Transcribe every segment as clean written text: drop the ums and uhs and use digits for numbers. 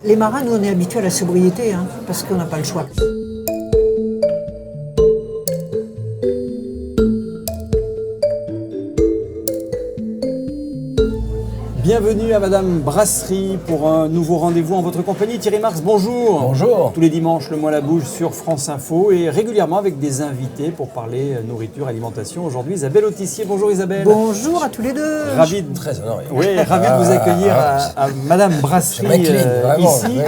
Les marins, nous, on est habitués à la sobriété, parce qu'on n'a pas le choix. Bienvenue à Madame Brasserie pour un nouveau rendez-vous en votre compagnie. Thierry Marx, bonjour. Bonjour. Tous les dimanches, le mot à la bouche sur France Info et régulièrement avec des invités pour parler nourriture, alimentation. Aujourd'hui, Isabelle Autissier. Bonjour Isabelle. Bonjour à tous les deux. Ravi de, Très honoré. ravi de vous accueillir à Madame Brasserie ici.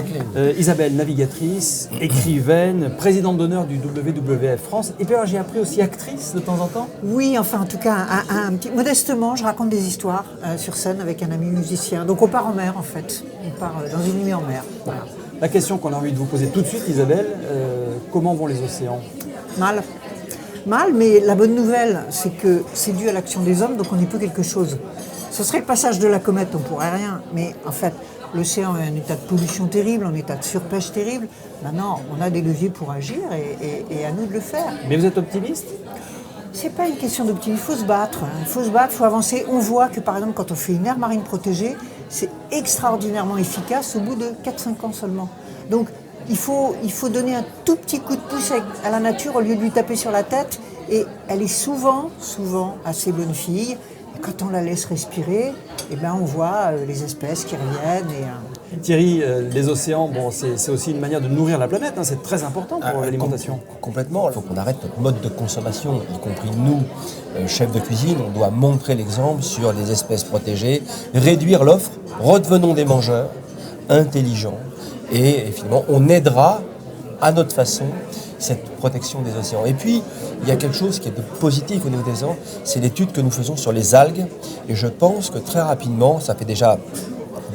Isabelle, navigatrice, écrivaine, présidente d'honneur du WWF France. Et puis alors, j'ai appris aussi actrice de temps en temps. Oui, enfin en tout cas, modestement, je raconte des histoires sur scène avec un ami musicien. Donc on part en mer en fait. On part dans une nuit en mer. Voilà. La question qu'on a envie de vous poser tout de suite, Isabelle, comment vont les océans ? Mal. Mal, mais la bonne nouvelle, c'est que c'est dû à l'action des hommes, donc on y peut quelque chose. Ce serait le passage de la comète, on pourrait rien. Mais en fait, l'océan est en état de pollution terrible, en état de surpêche terrible. Maintenant, on a des leviers pour agir et à nous de le faire. Mais vous êtes optimiste ? C'est pas une question d'optimisme, il faut se battre. Il faut se battre, il faut avancer. On voit que par exemple, quand on fait une aire marine protégée, c'est extraordinairement efficace au bout de 4-5 ans seulement. Donc il faut donner un tout petit coup de pouce à la nature au lieu de lui taper sur la tête. Et elle est souvent assez bonne fille. Et quand on la laisse respirer, eh ben on voit les espèces qui reviennent. Thierry, les océans, bon, c'est aussi une manière de nourrir la planète, c'est très important pour l'alimentation. Complètement. Il faut qu'on arrête notre mode de consommation, y compris nous, chefs de cuisine. On doit montrer l'exemple sur les espèces protégées, réduire l'offre, redevenons des mangeurs intelligents et finalement on aidera à notre façon cette protection des océans. Et puis, il y a quelque chose qui est de positif au niveau des océans, c'est l'étude que nous faisons sur les algues. Et je pense que très rapidement, ça fait déjà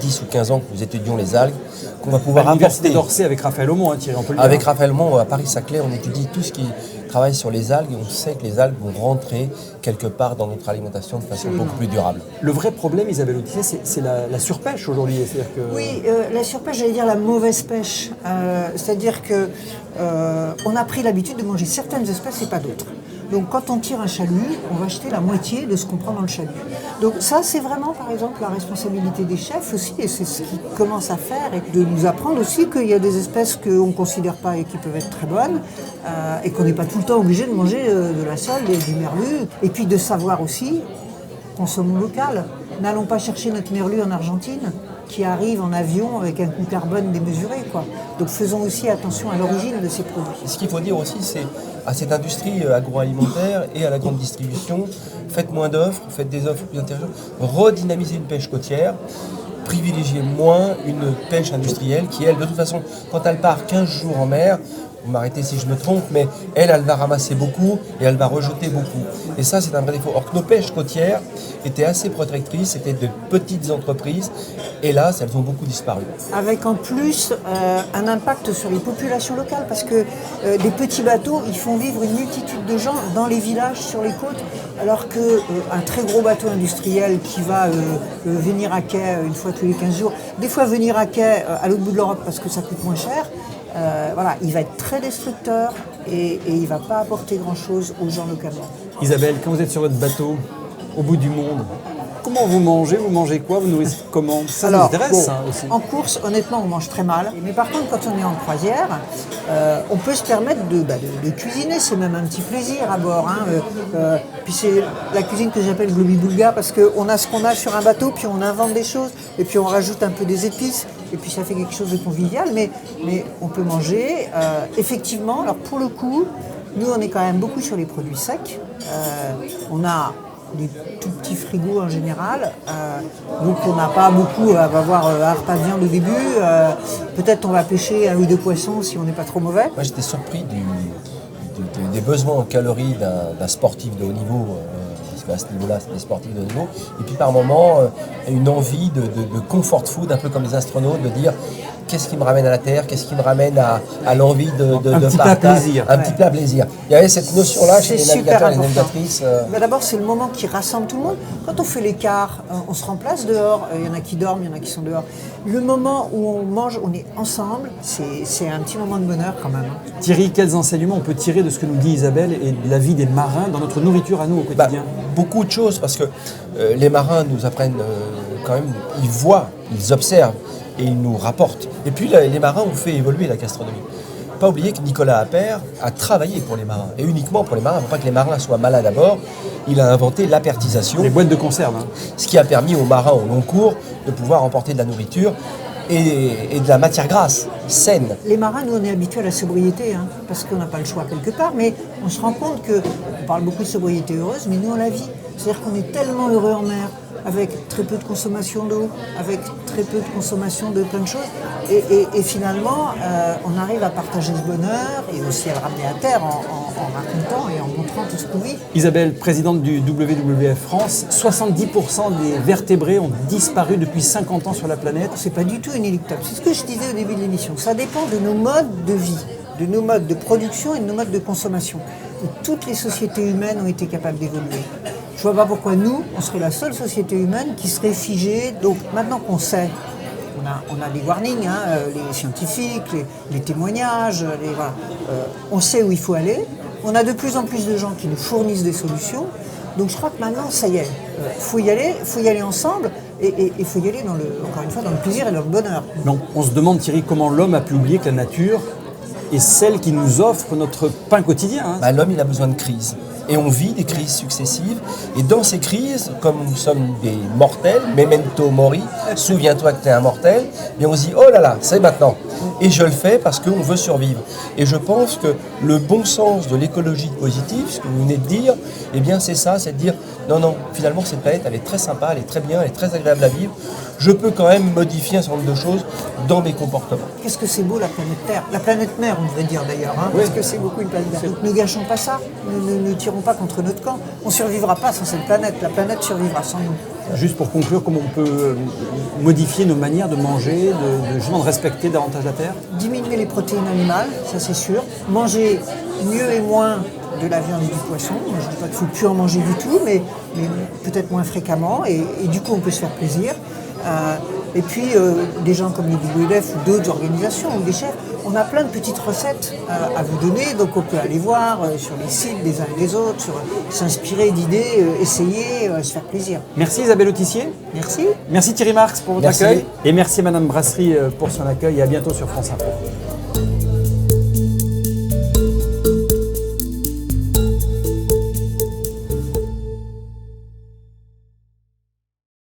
10 ou 15 ans que nous étudions les algues, qu'on va pouvoir l'Université apporter. d'Orsay avec Raphaël Aumont, Thierry, on peut le dire. Avec Raphaël Aumont, à Paris-Saclay, on étudie tout ce qui travaille sur les algues et on sait que les algues vont rentrer quelque part dans notre alimentation de façon beaucoup plus durable. Le vrai problème, Isabelle Autissier, c'est la surpêche aujourd'hui. C'est-à-dire que... Oui, la surpêche, j'allais dire la mauvaise pêche. C'est-à-dire que on a pris l'habitude de manger certaines espèces et pas d'autres. Donc quand on tire un chalut, on va jeter la moitié de ce qu'on prend dans le chalut. Donc ça, c'est vraiment, par exemple, la responsabilité des chefs aussi, et c'est ce qu'ils commencent à faire, et de nous apprendre aussi qu'il y a des espèces qu'on ne considère pas et qui peuvent être très bonnes, et qu'on n'est pas tout le temps obligé de manger de la sole, du merlu, et puis de savoir aussi, consommons local. N'allons pas chercher notre merlu en Argentine, qui arrive en avion avec un coût carbone démesuré, quoi. Donc faisons aussi attention à l'origine de ces produits. Ce qu'il faut dire aussi, c'est à cette industrie agroalimentaire et à la grande distribution, faites moins d'offres, faites des offres plus intéressantes, redynamisez une pêche côtière, privilégiez moins une pêche industrielle qui, elle, de toute façon, quand elle part 15 jours en mer, vous m'arrêtez si je me trompe, mais elle va ramasser beaucoup et elle va rejeter beaucoup. Et ça, c'est un vrai défaut. Or que nos pêches côtières étaient assez protectrices, c'était de petites entreprises, et là, elles ont beaucoup disparu. Avec en plus un impact sur les populations locales, parce que des petits bateaux, ils font vivre une multitude de gens dans les villages, sur les côtes, alors qu'un très gros bateau industriel qui va venir à quai une fois tous les 15 jours, des fois venir à quai à l'autre bout de l'Europe parce que ça coûte moins cher, voilà, il va être très destructeur et il ne va pas apporter grand-chose aux gens localement. Isabelle, quand vous êtes sur votre bateau, au bout du monde, comment vous mangez ? Vous mangez quoi ? Vous nourrissez comment ? Ça nous intéresse aussi. En course, honnêtement, on mange très mal. Mais par contre, quand on est en croisière, on peut se permettre de cuisiner. C'est même un petit plaisir à bord. Puis c'est la cuisine que j'appelle globi-boulga parce qu'on a ce qu'on a sur un bateau, puis on invente des choses, et puis on rajoute un peu des épices, et puis ça fait quelque chose de convivial. Mais on peut manger. Effectivement, alors pour le coup, nous, on est quand même beaucoup sur les produits secs. On a des tout petits frigos en général, donc on n'a pas beaucoup, on va avoir un repas de viande au début, peut-être on va pêcher un ou deux poissons si on n'est pas trop mauvais. Moi j'étais surpris des besoins en calories d'un sportif de haut niveau, parce qu'à ce niveau-là c'est des sportifs de haut niveau, et puis par moment une envie de comfort food, un peu comme les astronautes, de dire qu'est-ce qui me ramène à la terre, qu'est-ce qui me ramène à l'envie de petit partage, plat plaisir. Un petit plat plaisir. Il y avait cette notion-là chez les navigateurs et les important. navigatrices. Mais d'abord, c'est le moment qui rassemble tout le monde. Quand on fait l'écart, on se remplace dehors. Il y en a qui dorment, il y en a qui sont dehors. Le moment où on mange, on est ensemble, c'est un petit moment de bonheur quand même. Thierry, quels enseignements on peut tirer de ce que nous dit Isabelle et de la vie des marins dans notre nourriture à nous au quotidien ? Beaucoup de choses, parce que les marins nous apprennent quand même, ils voient, ils observent et ils nous rapportent. Et puis les marins ont fait évoluer la gastronomie. Pas oublier que Nicolas Appert a travaillé pour les marins, et uniquement pour les marins, pour pas que les marins soient malades à bord. Il a inventé l'apertisation. Les boîtes de conserve. Hein. Ce qui a permis aux marins au long cours de pouvoir emporter de la nourriture et de la matière grasse, saine. Les marins, nous, on est habitués à la sobriété, hein, parce qu'on n'a pas le choix quelque part, mais on se rend compte qu'on parle beaucoup de sobriété heureuse, mais nous, on la vit. C'est-à-dire qu'on est tellement heureux en mer, avec très peu de consommation d'eau, avec très peu de consommation de plein de choses. Et finalement, on arrive à partager ce bonheur et aussi à le ramener à terre en racontant et en montrant tout ce qu'on vit. Isabelle, présidente du WWF France, 70% des vertébrés ont disparu depuis 50 ans sur la planète. C'est pas du tout inéluctable. C'est ce que je disais au début de l'émission. Ça dépend de nos modes de vie, de nos modes de production et de nos modes de consommation. Et toutes les sociétés humaines ont été capables d'évoluer. Je vois pas pourquoi nous, on serait la seule société humaine qui serait figée. Donc maintenant qu'on sait, on a des warnings, hein, les scientifiques, les témoignages, voilà. On sait où il faut aller. On a de plus en plus de gens qui nous fournissent des solutions. Donc je crois que maintenant, ça y est, faut y aller ensemble et il faut y aller encore une fois, dans le plaisir et dans le bonheur. Donc on se demande, Thierry, comment l'homme a pu oublier que la nature est celle qui nous offre notre pain quotidien. Hein. L'homme, il a besoin de crises. Et on vit des crises successives. Et dans ces crises, comme nous sommes des mortels, memento mori, souviens-toi que tu es un mortel, et on se dit, oh là là, c'est maintenant. Et je le fais parce qu'on veut survivre. Et je pense que le bon sens de l'écologie positive, ce que vous venez de dire, eh bien c'est ça, c'est de dire, non, finalement cette planète, elle est très sympa, elle est très bien, elle est très agréable à vivre. Je peux quand même modifier un certain nombre de choses dans mes comportements. Qu'est-ce que c'est beau la planète Terre, la planète mère on devrait dire d'ailleurs, hein, parce que c'est beaucoup une planète mère. Donc ne gâchons pas ça, ne tirons pas contre notre camp. On ne survivra pas sans cette planète, la planète survivra sans nous. Juste pour conclure, comment on peut modifier nos manières de manger, justement de respecter davantage la Terre? Diminuer les protéines animales, ça c'est sûr. Manger mieux et moins de la viande et du poisson. Je ne dis pas qu'il ne faut plus en manger du tout, mais peut-être moins fréquemment. Et du coup, on peut se faire plaisir. Et puis, des gens comme le WWF ou d'autres organisations ou des chefs, on a plein de petites recettes à vous donner. Donc, on peut aller voir sur les sites des uns et des autres, s'inspirer d'idées, essayer, se faire plaisir. Merci Isabelle Autissier. Merci. Merci Thierry Marx pour votre accueil. Et merci Madame Brasserie pour son accueil. Et à bientôt sur France Info.